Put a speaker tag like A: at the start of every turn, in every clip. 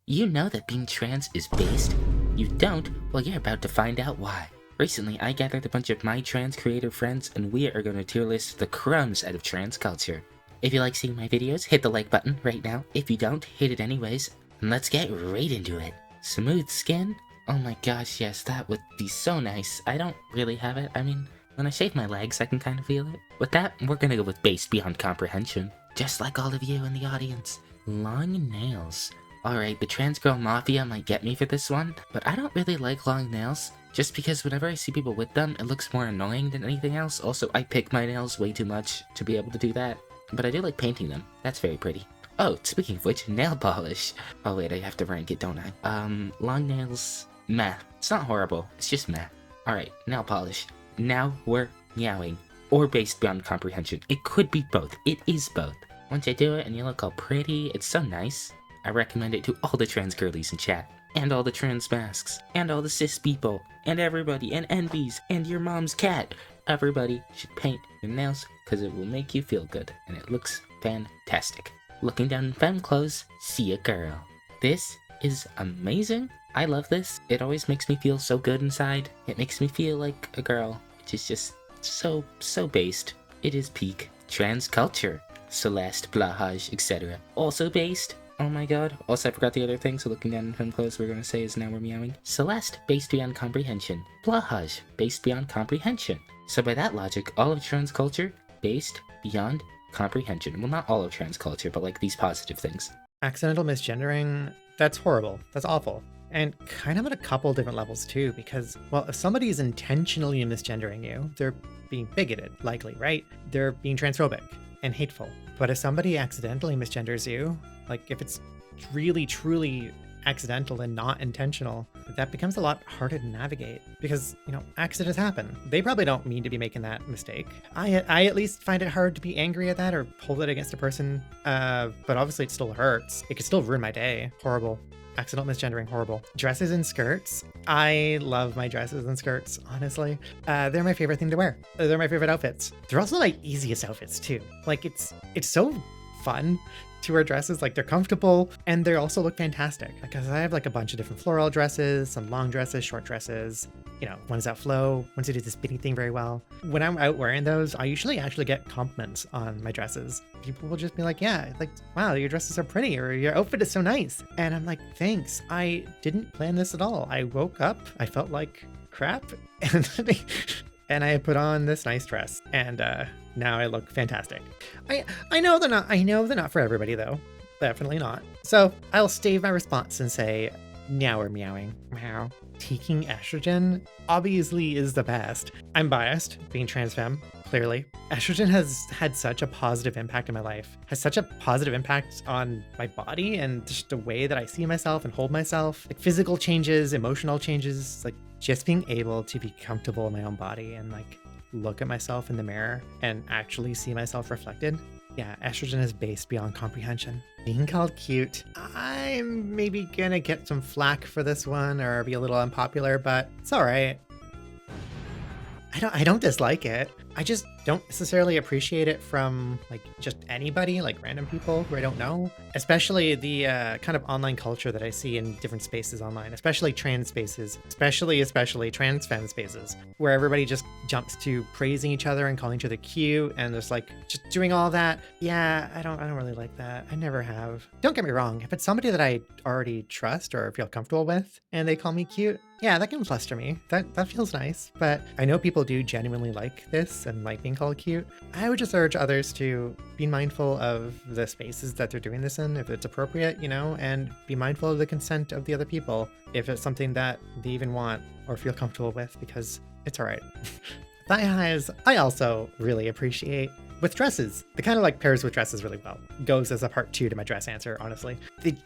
A: You know that being trans is based? You don't? Well, you're about to find out why. Recently, I gathered a bunch of my trans creator friends, and we are going to tier list the crumbs out of trans culture. If you like seeing my videos, hit the like button right now. If you don't, hit it anyways. And let's get right into it. Smooth skin? Oh my gosh, yes, that would be so nice. I don't really have it. I mean, when I shave my legs, I can kind of feel it. With that, we're gonna go with based beyond comprehension. Just like all of you in the audience. Long nails. Alright, the trans girl mafia might get me for this one, but I don't really like long nails. Just because whenever I see people with them, it looks more annoying than anything else. Also, I pick my nails way too much to be able to do that. But I do like painting them. That's very pretty. Oh, speaking of which, nail polish. Oh wait, I have to rank it, don't I? Long nails, meh. It's not horrible, it's just meh. Alright, nail polish. Now we're meowing. Or based beyond comprehension. It could be both. It is both. Once I do it and you look all pretty, it's so nice. I recommend it to all the trans girlies in chat, and all the trans masks, and all the cis people, and everybody, and envies, and your mom's cat. Everybody should paint your nails, because it will make you feel good, and it looks fantastic. Looking down in femme clothes, see a girl. This is amazing. I love this. It always makes me feel so good inside. It makes me feel like a girl, which is just so based. It is peak trans culture. Celeste, Blahage, etc. Also based. Oh my god. Also, I forgot the other thing, so looking down in femme clothes, we're gonna say is now we're meowing. Celeste, based beyond comprehension. Blahage, based beyond comprehension. So by that logic, all of trans culture, based beyond comprehension. Well, not all of trans culture, but like these positive things.
B: Accidental misgendering, that's horrible. That's awful. And kind of at a couple different levels too, because, well, if somebody is intentionally misgendering you, they're being bigoted, likely, right? They're being transphobic and hateful. But if somebody accidentally misgenders you, like if it's really, truly accidental and not intentional, that becomes a lot harder to navigate because, you know, accidents happen. They probably don't mean to be making that mistake. I at least find it hard to be angry at that or hold it against a person, but obviously it still hurts. It could still ruin my day. Horrible. Accidental misgendering, horrible. Dresses and skirts. I love my dresses and skirts, honestly. They're my favorite thing to wear. They're my favorite outfits. They're also my easiest outfits too. Like it's so fun to wear dresses. Like they're comfortable and they also look fantastic because I have like a bunch of different floral dresses, some long dresses, short dresses, you know, ones that flow, ones that do the spinny thing very well. When I'm out wearing those, I usually actually get compliments on my dresses. People will just be like, yeah, like, wow, your dresses are pretty or your outfit is so nice. And I'm like, thanks. I didn't plan this at all. I woke up, I felt like crap and I put on this nice dress and now I look fantastic. I know they're not for everybody though. Definitely not. So I'll stave my response and say, now we're meowing. Meow. Taking estrogen obviously is the best. I'm biased, being trans femme, clearly. Estrogen has had such a positive impact in my life, has such a positive impact on my body and just the way that I see myself and hold myself. Like physical changes, emotional changes, like just being able to be comfortable in my own body and like look at myself in the mirror and actually see myself reflected. Yeah, estrogen is based beyond comprehension. Being called cute, I'm maybe gonna get some flack for this one or be a little unpopular, but it's all right. I don't dislike it. I just don't necessarily appreciate it from like just anybody, like random people who I don't know. Especially the kind of online culture that I see in different spaces online, especially trans spaces, especially trans femme spaces, where everybody just jumps to praising each other and calling each other cute and just like just doing all that. Yeah, I don't really like that. I never have. Don't get me wrong. If it's somebody that I already trust or feel comfortable with and they call me cute, yeah, that can fluster me. That feels nice. But I know people do genuinely like this and like being called cute. I would just urge others to be mindful of the spaces that they're doing this in, if it's appropriate, you know, and be mindful of the consent of the other people if it's something that they even want or feel comfortable with, because it's all right. Thigh highs, I also really appreciate. With dresses, the kind of like pairs with dresses really well. Goes as a part 2 to my dress answer, honestly.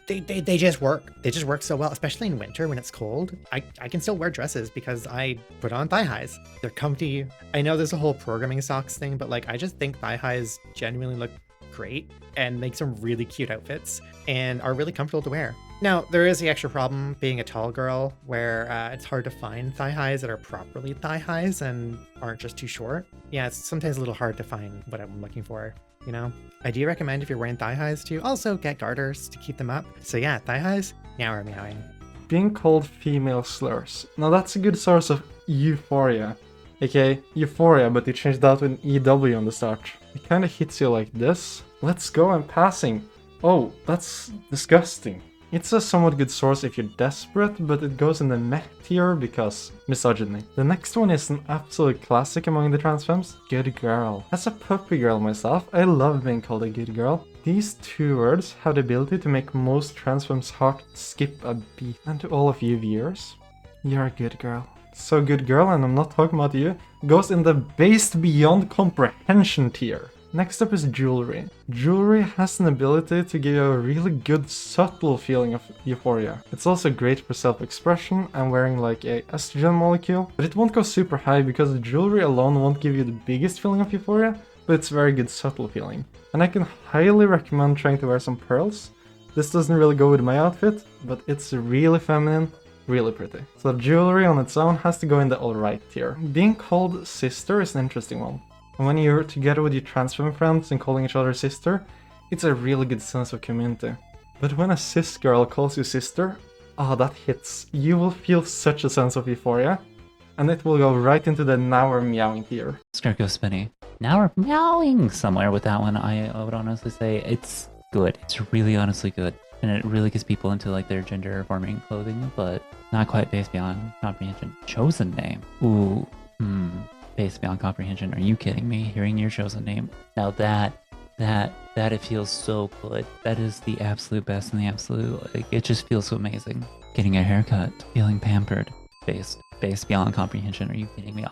B: They just work. They just work so well, especially in winter when it's cold. I can still wear dresses because I put on thigh highs. They're comfy. I know there's a whole programming socks thing, but like I just think thigh highs genuinely look great and make some really cute outfits and are really comfortable to wear. Now, there is the extra problem being a tall girl where it's hard to find thigh highs that are properly thigh highs and aren't just too short. Yeah, it's sometimes a little hard to find what I'm looking for, you know? I do recommend if you're wearing thigh highs to also get garters to keep them up. So yeah, thigh highs, Meower meowing.
C: Being called female slurs. Now that's a good source of Euphoria. Okay, Euphoria, but you changed that with an EW on the start. It kinda hits you like this. Let's go, I'm passing. Oh, that's disgusting. It's a somewhat good source if you're desperate, but it goes in the meh tier because misogyny. The next one is an absolute classic among the transfems, good girl. As a puppy girl myself, I love being called a good girl. These two words have the ability to make most transfems' heart skip a beat. And to all of you viewers, you're a good girl. So good girl, and I'm not talking about you, goes in the based beyond comprehension tier. Next up is jewelry. Jewelry has an ability to give you a really good subtle feeling of euphoria. It's also great for self-expression and wearing like a estrogen molecule, but it won't go super high because the jewelry alone won't give you the biggest feeling of euphoria, but it's a very good subtle feeling. And I can highly recommend trying to wear some pearls. This doesn't really go with my outfit, but it's really feminine, really pretty. So jewelry on its own has to go in the alright tier. Being called sister is an interesting one. And when you're together with your transfem friends and calling each other sister, it's a really good sense of community. But when a cis girl calls you sister, that hits. You will feel such a sense of euphoria, and it will go right into the now we're meowing tier.
D: Skirt goes spinny. Now we're meowing somewhere with that one. I would honestly say it's good. It's really honestly good. And it really gets people into like their gender affirming clothing, but not quite based beyond comprehension. Chosen name. Ooh, based beyond comprehension. Are you kidding me? Hearing your chosen name. Now that it feels so good. That is the absolute best and the absolute, like, it just feels so amazing. Getting a haircut, feeling pampered, based beyond comprehension. Are you kidding me?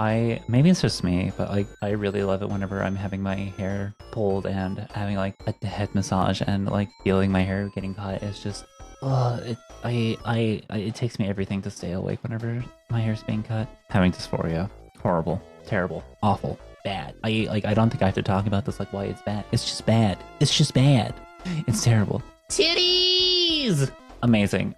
D: Maybe it's just me, but I really love it whenever I'm having my hair pulled and having like a head massage and like feeling my hair getting cut. It's just, it takes me everything to stay awake whenever my hair's being cut. Having dysphoria, horrible, terrible, awful, bad. I don't think I have to talk about this, like why it's bad. It's just bad. It's just bad. It's terrible. Titties! Amazing.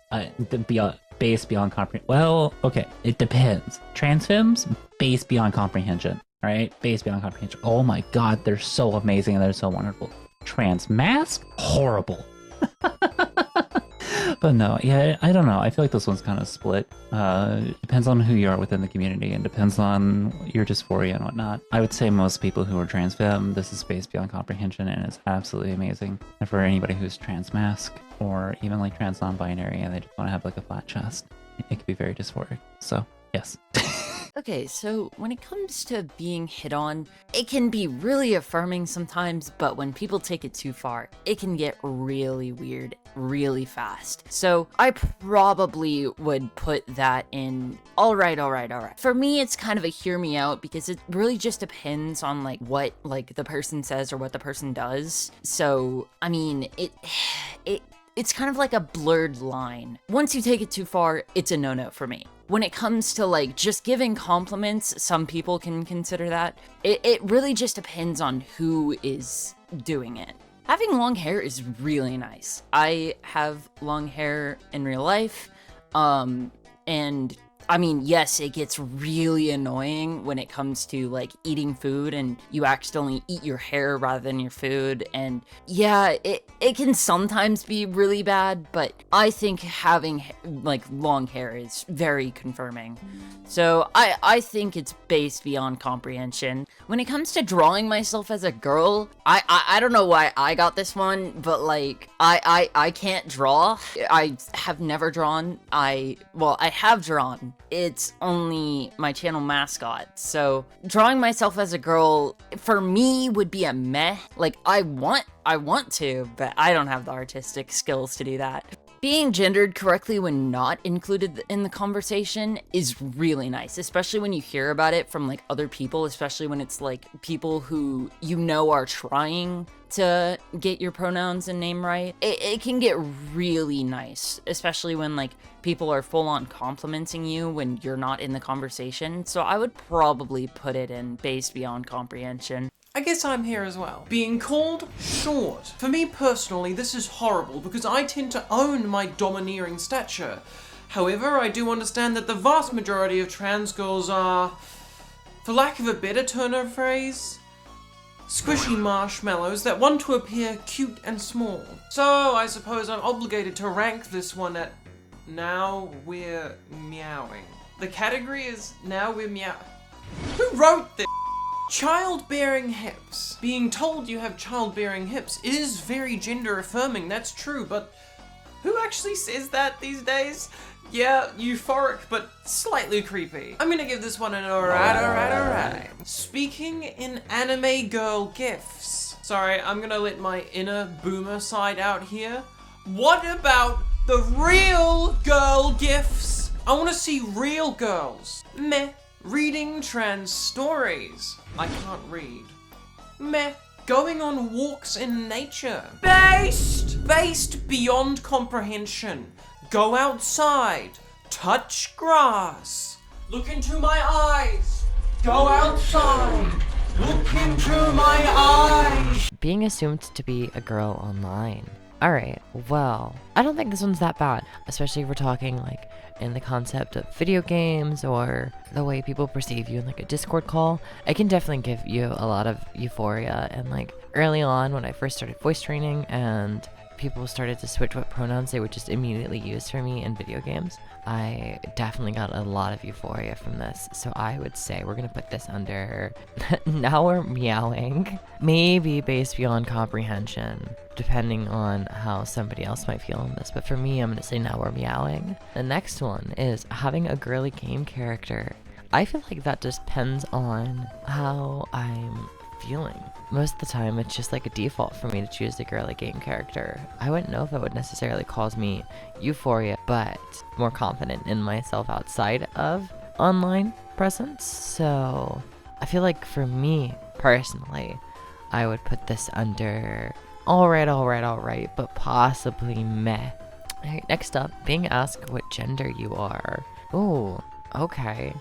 D: Based beyond comprehension. Well, okay, it depends. Transfems, based beyond comprehension. All right, based beyond comprehension. Oh my god, they're so amazing and they're so wonderful. Trans mask, horrible. But no, yeah, I don't know. I feel like this one's kind of split. Depends on who you are within the community and depends on your dysphoria and whatnot. I would say most people who are trans femme, this is based beyond comprehension and it's absolutely amazing. And for anybody who's trans mask or even like trans non-binary and they just want to have like a flat chest, it could be very dysphoric. So, yes.
E: Okay, so when it comes to being hit on, it can be really affirming sometimes, but when people take it too far, it can get really weird really fast. So I probably would put that in alright. For me, it's kind of a hear me out because it really just depends on like what like the person says or what the person does. So, I mean, it's kind of like a blurred line. Once you take it too far, it's a no-no for me. When it comes to like just giving compliments, some people can consider that. It really just depends on who is doing it. Having long hair is really nice. I have long hair in real life, and I mean, yes, it gets really annoying when it comes to like eating food and you accidentally eat your hair rather than your food. And yeah, it can sometimes be really bad, but I think having like long hair is very confirming. So I think it's based beyond comprehension. When it comes to drawing myself as a girl, I don't know why I got this one, but like I can't draw. I have never drawn. I have drawn. It's only my channel mascot. So drawing myself as a girl for me would be a meh. Like I want to, but I don't have the artistic skills to do that. Being gendered correctly when not included in the conversation is really nice, especially when you hear about it from like other people, especially when it's like people who you know are trying to get your pronouns and name right. It can get really nice, especially when like people are full on complimenting you when you're not in the conversation. So I would probably put it in based beyond comprehension.
F: I guess I'm here as well. Being called short. For me personally, this is horrible because I tend to own my domineering stature. However, I do understand that the vast majority of trans girls are, for lack of a better turn of phrase, squishy marshmallows that want to appear cute and small. So I suppose I'm obligated to rank this one at now we're meowing. The category is now we're meow. Who wrote this? Childbearing hips. Being told you have childbearing hips is very gender affirming, that's true, but who actually says that these days? Yeah, euphoric, but slightly creepy. I'm gonna give this one an alright. Speaking in anime girl gifs. Sorry, I'm gonna let my inner boomer side out here. What about the real girl gifs? I wanna see real girls. Meh. Reading trans stories. I can't read. Meh. Going on walks in nature. Based beyond comprehension. Go outside. Touch grass. Look into my eyes. Go outside. Look into my eyes.
G: Being assumed to be a girl online. Alright, well, I don't think this one's that bad, especially if we're talking like in the concept of video games or the way people perceive you in like a Discord call. I can definitely give you a lot of euphoria, and like early on when I first started voice training and people started to switch what pronouns they would just immediately use for me in video games, I definitely got a lot of euphoria from this. So I would say we're gonna put this under now we're meowing, maybe based beyond comprehension, depending on how somebody else might feel on this. But for me, I'm gonna say now we're meowing. The next one is having a girly game character. I feel like that just depends on how I'm feeling. Most of the time, it's just like a default for me to choose the girly game character. I wouldn't know if it would necessarily cause me euphoria, but more confident in myself outside of online presence. So I feel like for me personally, I would put this under alright, but possibly meh. Alright, next up, being asked what gender you are. Ooh, okay.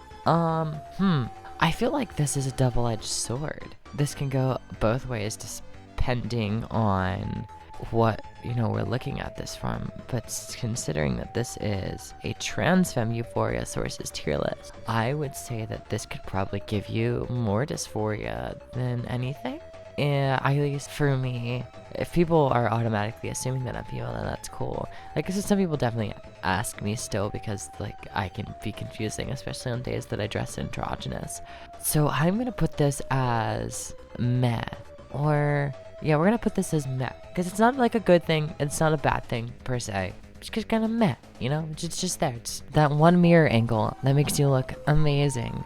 G: I feel like this is a double-edged sword. This can go both ways depending on what, we're looking at this from. But considering that this is a transfemme euphoria sources tier list, I would say that this could probably give you more dysphoria than anything. Yeah, at least for me. If people are automatically assuming that I'm female, then that's cool. Like, because some people definitely ask me still because, like, I can be confusing, especially on days that I dress androgynous. So I'm gonna put this as meh. Or, yeah, we're gonna put this as meh. Because it's not, like, a good thing. It's not a bad thing, per se. It's just kind of meh, It's just there. It's that one mirror angle that makes you look amazing.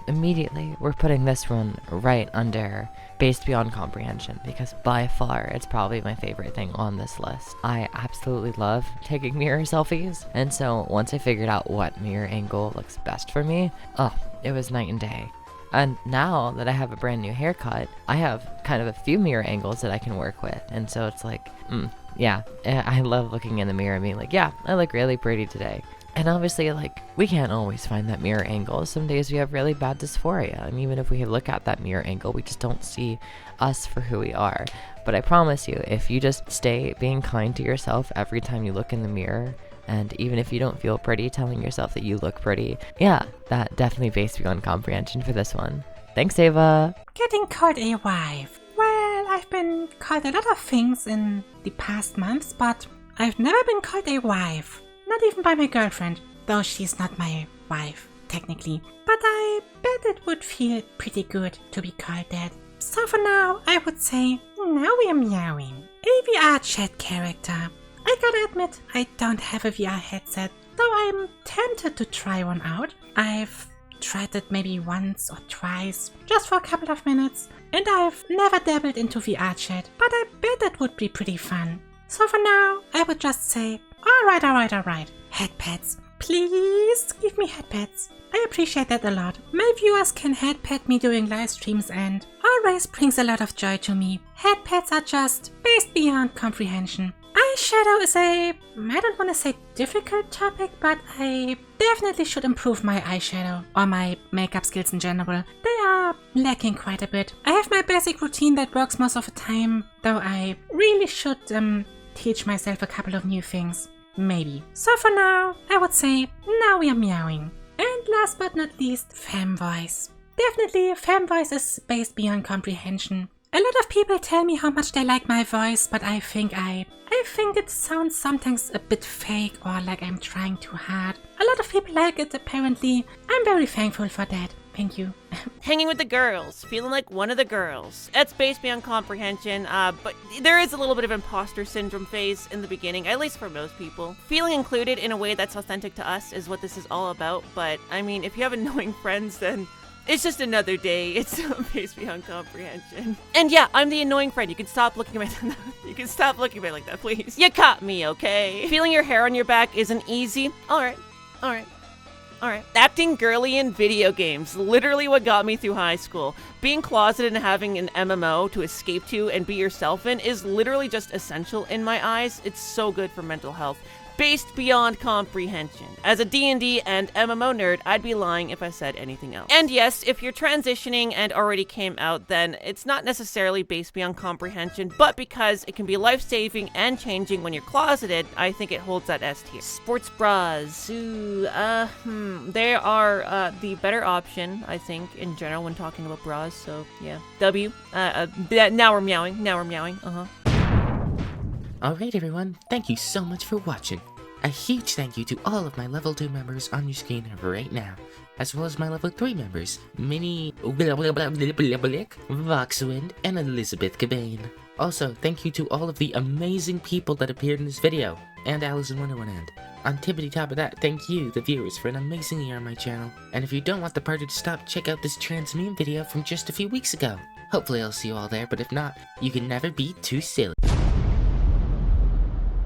G: Immediately, we're putting this one right under based beyond comprehension, because by far it's probably my favorite thing on this list. I absolutely love taking mirror selfies, and so once I figured out what mirror angle looks best for me, it was night and day. And now that I have a brand new haircut, I have kind of a few mirror angles that I can work with, and so it's like, yeah, I love looking in the mirror and being like, yeah, I look really pretty today. And obviously, like, we can't always find that mirror angle. Some days we have really bad dysphoria, and even if we look at that mirror angle, we just don't see us for who we are. But I promise you, if you just stay being kind to yourself every time you look in the mirror, and even if you don't feel pretty, telling yourself that you look pretty, yeah, that definitely based beyond comprehension for this one. Thanks, Ava!
H: Getting called a wife. Well, I've been called a lot of things in the past months, but I've never been called a wife. Not even by my girlfriend, though she's not my wife, technically. But I bet it would feel pretty good to be called that. So for now, I would say, now we are meowing. A VR chat character. I gotta admit, I don't have a VR headset, though I'm tempted to try one out. I've tried it maybe once or twice, just for a couple of minutes, and I've never dabbled into VR chat, but I bet it would be pretty fun. So for now, I would just say, alright. Headpads. Please give me headpads. I appreciate that a lot. My viewers can headpad me during live streams and always brings a lot of joy to me. Headpads are just based beyond comprehension. Eyeshadow is I don't want to say difficult topic, but I definitely should improve my eyeshadow or my makeup skills in general. They are lacking quite a bit. I have my basic routine that works most of the time, though I really should teach myself a couple of new things. Maybe. So for now, I would say, now we are meowing. And last but not least, femme voice. Definitely, femme voice is based beyond comprehension. A lot of people tell me how much they like my voice, but I think it sounds sometimes a bit fake or like I'm trying too hard. A lot of people like it apparently. I'm very thankful for that. Thank you.
I: Hanging with the girls, feeling like one of the girls. That's based beyond comprehension, but there is a little bit of imposter syndrome phase in the beginning, at least for most people. Feeling included in a way that's authentic to us is what this is all about, but I mean, if you have annoying friends, then it's just another day. It's based beyond comprehension. And yeah, I'm the annoying friend. You can stop looking at me. You can stop looking at me like that, please. You caught me, okay? Feeling your hair on your back isn't easy. Alright. Acting girly in video games. Literally what got me through high school. Being closeted and having an MMO to escape to and be yourself in is literally just essential in my eyes. It's so good for mental health. Based beyond comprehension. As a D&D and MMO nerd, I'd be lying if I said anything else. And yes, if you're transitioning and already came out, then it's not necessarily based beyond comprehension, but because it can be life-saving and changing when you're closeted, I think it holds that S tier. Sports bras. They are the better option, I think, in general when talking about bras, so yeah. W. Now we're meowing.
A: Alright everyone, thank you so much for watching. A huge thank you to all of my level 2 members on your screen right now, as well as my level 3 members, Minnie, Voxwind, and Elizabeth Cabane. Also, thank you to all of the amazing people that appeared in this video, and Alice in Wonderland. On tippity top of that, thank you, the viewers, for an amazing year on my channel. And if you don't want the party to stop, check out this TRANSMEME video from just a few weeks ago. Hopefully I'll see you all there, but if not, you can never be too silly.